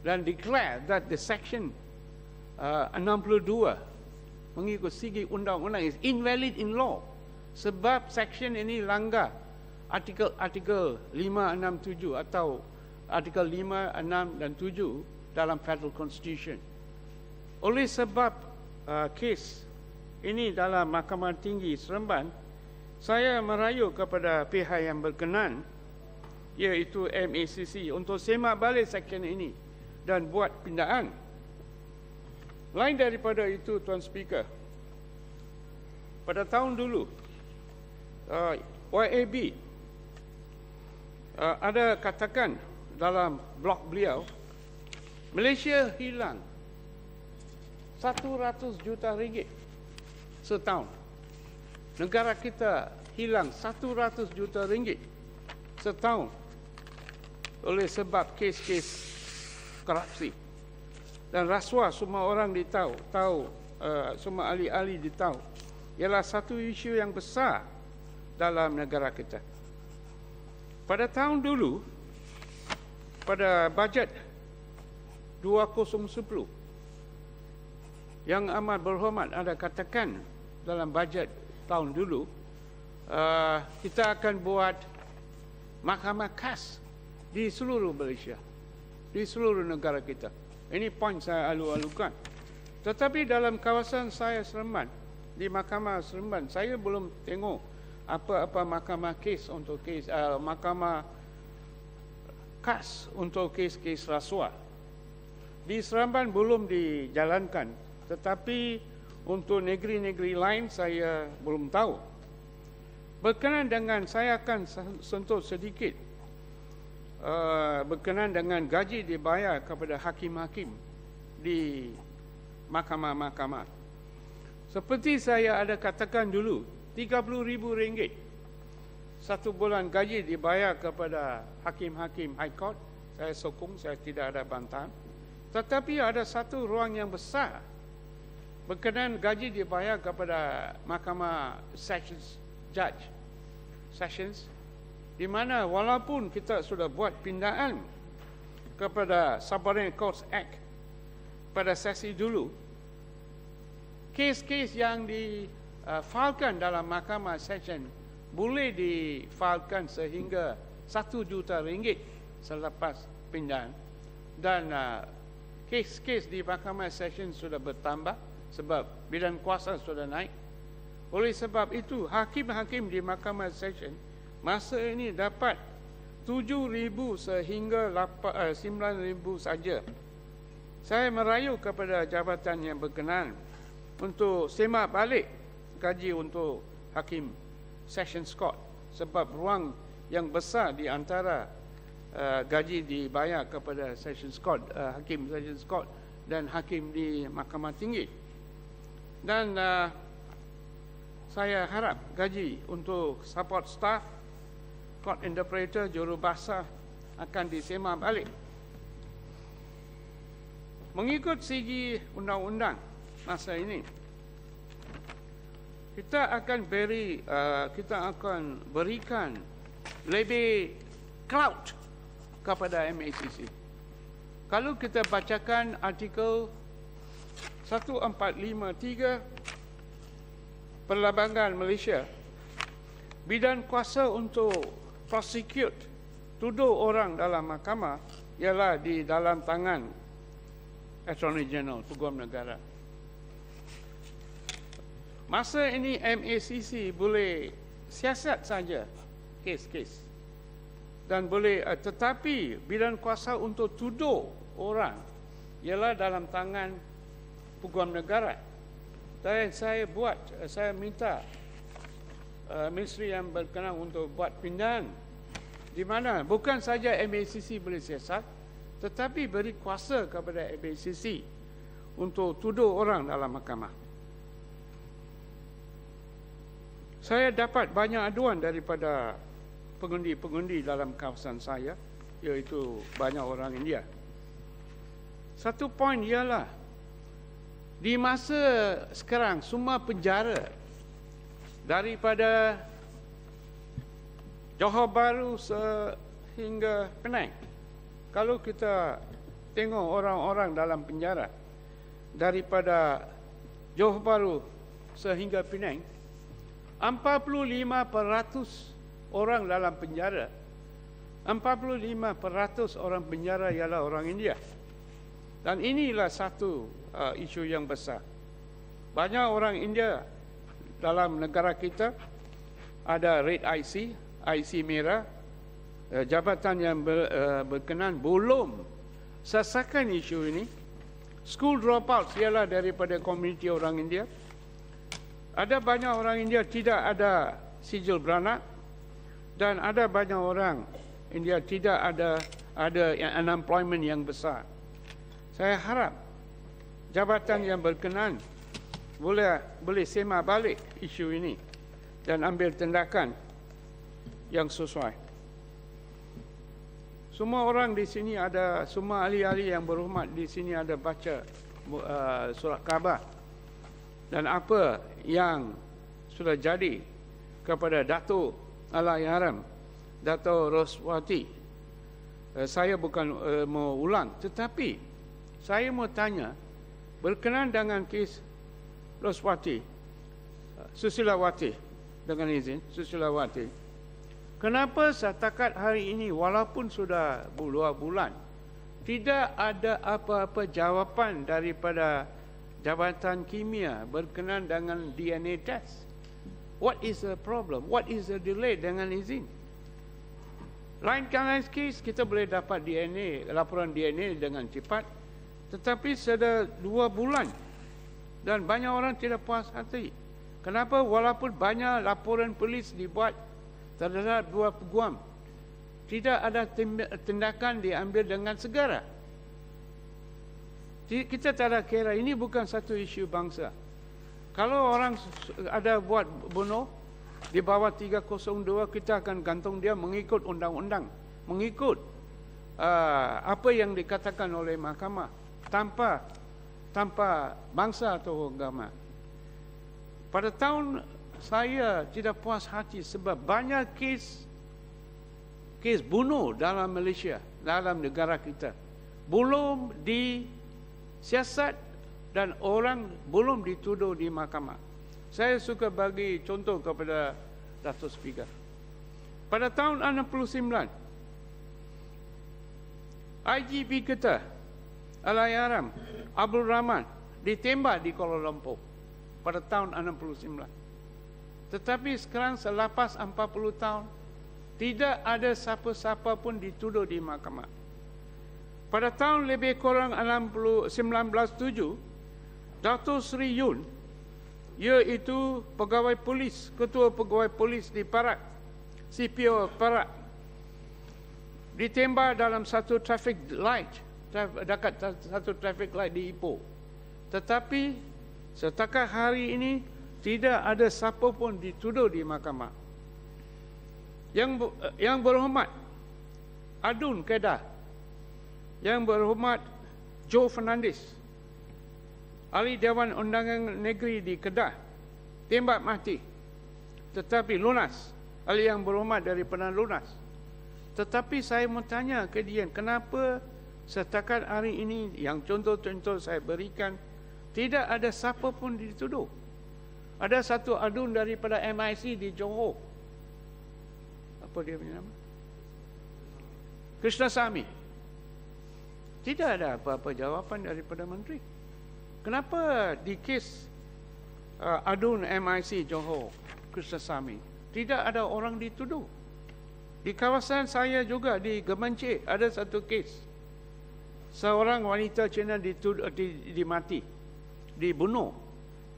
dan declare that the section 62 mengikut segi undang-undang is invalid in law sebab section ini langgar artikel 567 atau artikel 5, 6 dan 7 dalam Federal Constitution. Oleh sebab kes ini dalam Mahkamah Tinggi Seremban, saya merayu kepada pihak yang berkenan iaitu MACC untuk semak balik section ini dan buat pindaan. Lain daripada itu, Tuan Speaker, pada tahun dulu YAB ada katakan dalam blog beliau, Malaysia hilang 100 juta ringgit setahun. Negara kita hilang 100 juta ringgit setahun oleh sebab kes-kes korupsi dan rasuah. Semua orang tahu, semua ahli-ahli tahu, ialah satu isu yang besar dalam negara kita. Pada tahun dulu, pada bajet 2010, Yang Amat Berhormat ada katakan dalam bajet tahun dulu, kita akan buat mahkamah khas di seluruh Malaysia, di seluruh negara kita. Ini poin saya alu-alukan. Tetapi dalam kawasan saya Seremban, di Mahkamah Seremban, saya belum tengok apa-apa mahkamah kes untuk kes mahkamah khas untuk kes-kes rasuah. Di Seremban belum dijalankan, tetapi untuk negeri-negeri lain saya belum tahu. Berkenaan dengan, saya akan sentuh sedikit berkenaan dengan gaji dibayar kepada hakim-hakim di mahkamah-mahkamah. Seperti saya ada katakan dulu, RM30,000 satu bulan gaji dibayar kepada hakim-hakim High Court. Saya sokong, saya tidak ada bantahan. Tetapi ada satu ruang yang besar berkenaan gaji dibayar kepada Mahkamah Sessions Judge Sessions, di mana walaupun kita sudah buat pindaan kepada Subordinate Courts Act pada sesi dulu, kes-kes yang difailkan dalam Mahkamah Session boleh difailkan sehingga RM1 juta selepas pindaan, dan kes-kes di Mahkamah Session sudah bertambah sebab bidang kuasa sudah naik. Oleh sebab itu, hakim-hakim di Mahkamah Session masa ini dapat 7,000 sehingga 9,000 saja. Saya merayu kepada jabatan yang berkenaan untuk semak balik gaji untuk hakim Sessions Court, sebab ruang yang besar di antara gaji dibayar kepada Sessions Court, hakim Sessions Court dan hakim di Mahkamah Tinggi. Dan saya harap gaji untuk support staff, court interpreter, jurubahasa akan disemak balik. Mengikut segi undang-undang masa ini, kita akan berikan lebih clout kepada MACC. Kalau kita bacakan artikel 1453 Perlembagaan Malaysia, bidang kuasa untuk prosecute, tuduh orang dalam mahkamah ialah di dalam tangan Attorney General, Peguam Negara. Masa ini MACC boleh siasat saja kes-kes dan boleh, tetapi bidang kuasa untuk tuduh orang ialah dalam tangan Peguam Negara. Dan saya minta ministeri yang berkenaan untuk buat pindaan di mana bukan saja MACC boleh siasat, tetapi beri kuasa kepada MACC untuk tuduh orang dalam mahkamah. Saya dapat banyak aduan daripada pengundi-pengundi dalam kawasan saya, iaitu banyak orang India. Satu poin ialah, di masa sekarang semua penjara daripada Johor Bahru sehingga Penang, kalau kita tengok orang-orang dalam penjara daripada Johor Bahru sehingga Penang, 45% orang dalam penjara, 45% orang penjara ialah orang India. Dan inilah satu isu yang besar. Banyak orang India dalam negara kita ada red IC, IC merah, jabatan yang berkenan belum selesaikan isu ini. School dropouts ialah daripada komuniti orang India. Ada banyak orang India tidak ada sijil beranak, dan ada banyak orang India tidak ada unemployment yang besar. Saya harap jabatan yang berkenan boleh semak balik isu ini dan ambil tindakan yang sesuai. Semua orang di sini ada, semua ahli-ahli yang berhormat di sini ada baca surat khabar dan apa yang sudah jadi kepada Datuk Allahyarham Dato' Roswati. Saya bukan mau ulang, tetapi saya mau tanya berkenaan dengan kes Roswati, Susilawati, dengan izin Susilawati, kenapa setakat hari ini walaupun sudah 2 bulan tidak ada apa-apa jawapan daripada Jabatan Kimia berkenaan dengan DNA test? What is the problem? What is the delay dengan izin? Lain kes kita boleh dapat DNA, laporan DNA dengan cepat, tetapi sudah 2 bulan dan banyak orang tidak puas hati. Kenapa walaupun banyak laporan polis dibuat terhadap 2 peguam, tidak ada tindakan diambil dengan segera? Kita tak ada kira, ini bukan satu isu bangsa. Kalau orang ada buat bunuh di bawah 302, kita akan gantung dia mengikut undang-undang, mengikut apa yang dikatakan oleh mahkamah, tanpa bangsa atau agama. Pada tahun saya tidak puas hati sebab banyak kes bunuh dalam Malaysia, dalam negara kita, belum disiasat dan orang belum dituduh di mahkamah. Saya suka bagi contoh kepada Datuk Speaker. Pada tahun 69, IGP kita, Allahyarham Abdul Rahman, ditembak di Kuala Lumpur pada tahun 69. Tetapi sekarang selepas 40 tahun, tidak ada siapa-siapa pun dituduh di mahkamah. Pada tahun lebih kurang 1907, Dato' Sri Yun, iaitu pegawai polis, ketua pegawai polis di Perak, CPO Perak, ditembak dalam satu traffic light, dekat satu traffic light di Ipoh. Tetapi setakat hari ini tidak ada siapa pun dituduh di mahkamah. Yang berhormat Adun Kedah, yang berhormat Joe Fernandez, Ahli Dewan Undangan Negeri di Kedah, tembak mati. Tetapi lunas, ahli yang berhormat daripada lunas. Tetapi saya mau tanya ke dia, kenapa setakat hari ini yang contoh-contoh saya berikan, tidak ada siapa pun dituduh? Ada satu adun daripada MIC di Johor. Apa dia punya nama? Krishnasamy. Tidak ada apa-apa jawapan daripada menteri. Kenapa di kes adun MIC Johor, Krishnasamy, tidak ada orang dituduh? Di kawasan saya juga di Gemencik ada satu kes. Seorang wanita Cina dimati, dibunuh.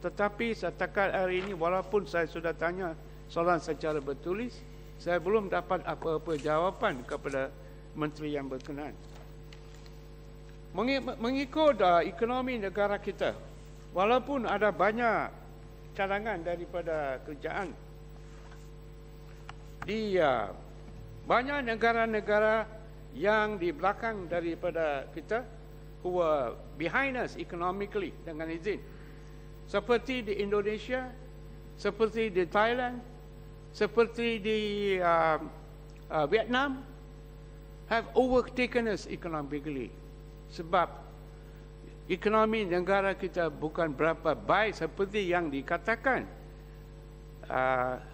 Tetapi setakat hari ini walaupun saya sudah tanya soalan secara bertulis, saya belum dapat apa-apa jawapan kepada menteri yang berkenaan. Mengikut ekonomi negara kita, walaupun ada banyak cadangan daripada kerjaan di banyak negara-negara yang di belakang daripada kita, who are behind us economically, dengan izin, seperti di Indonesia, seperti di Thailand, seperti di Vietnam, have overtaken us economically. sebab ekonomi negara kita bukan berapa baik seperti yang dikatakan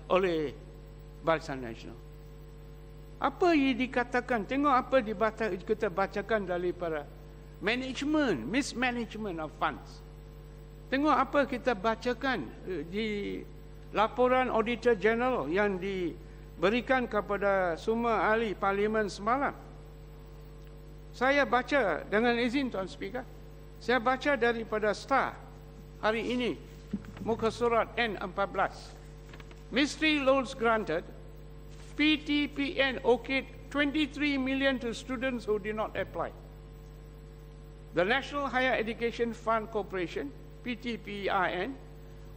oleh Barisan Nasional. Apa yang dikatakan? Tengok apa kita bacakan daripada management, mismanagement of funds. Tengok apa kita bacakan di laporan Auditor General yang diberikan kepada semua ahli Parlimen semalam. Saya baca dengan izin Tuan Speaker. Saya baca daripada Star hari ini, muka surat N14. Mystery loans granted, PTPN okayed 23 million to students who did not apply. The National Higher Education Fund Corporation, PTPEIN,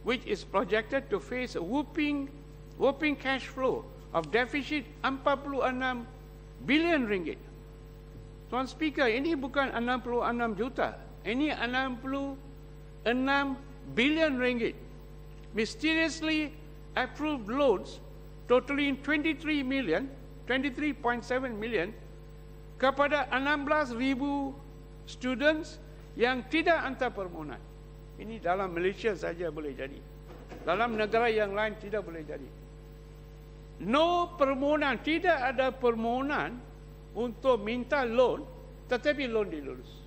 which is projected to face a whooping cash flow of deficit 46 bilion ringgit. Tuan Speaker, ini bukan 66 juta. Ini 66 bilion ringgit. Mysteriously approved loans totaling 23.7 million kepada 16,000 students yang tidak hantar permohonan. Ini dalam Malaysia saja boleh jadi. Dalam negara yang lain tidak boleh jadi. No permohonan, tidak ada permohonan untuk minta loan, tetapi loan dilulus.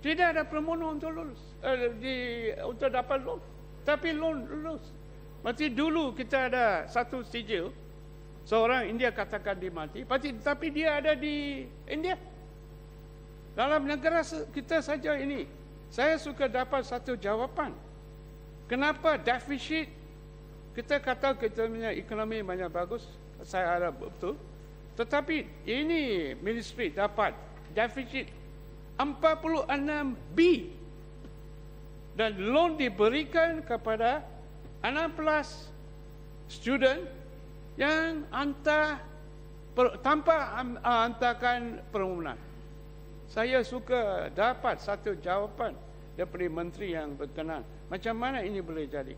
Tidak ada permohonan untuk lulus, untuk dapat loan, tapi loan lulus. Berarti dulu kita ada satu sijil, seorang India katakan dia mati, tapi dia ada di India. Dalam negara kita saja ini, saya suka dapat satu jawapan. Kenapa defisit, kita kata kita punya ekonomi banyak bagus, saya harap betul. Tetapi ini ministry dapat defisit 46 B dan loan diberikan kepada 16 student yang tanpa hantarkan permohonan. Saya suka dapat satu jawapan daripada menteri yang berkenan. Macam mana ini boleh jadi?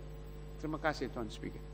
Terima kasih Tuan Speaker.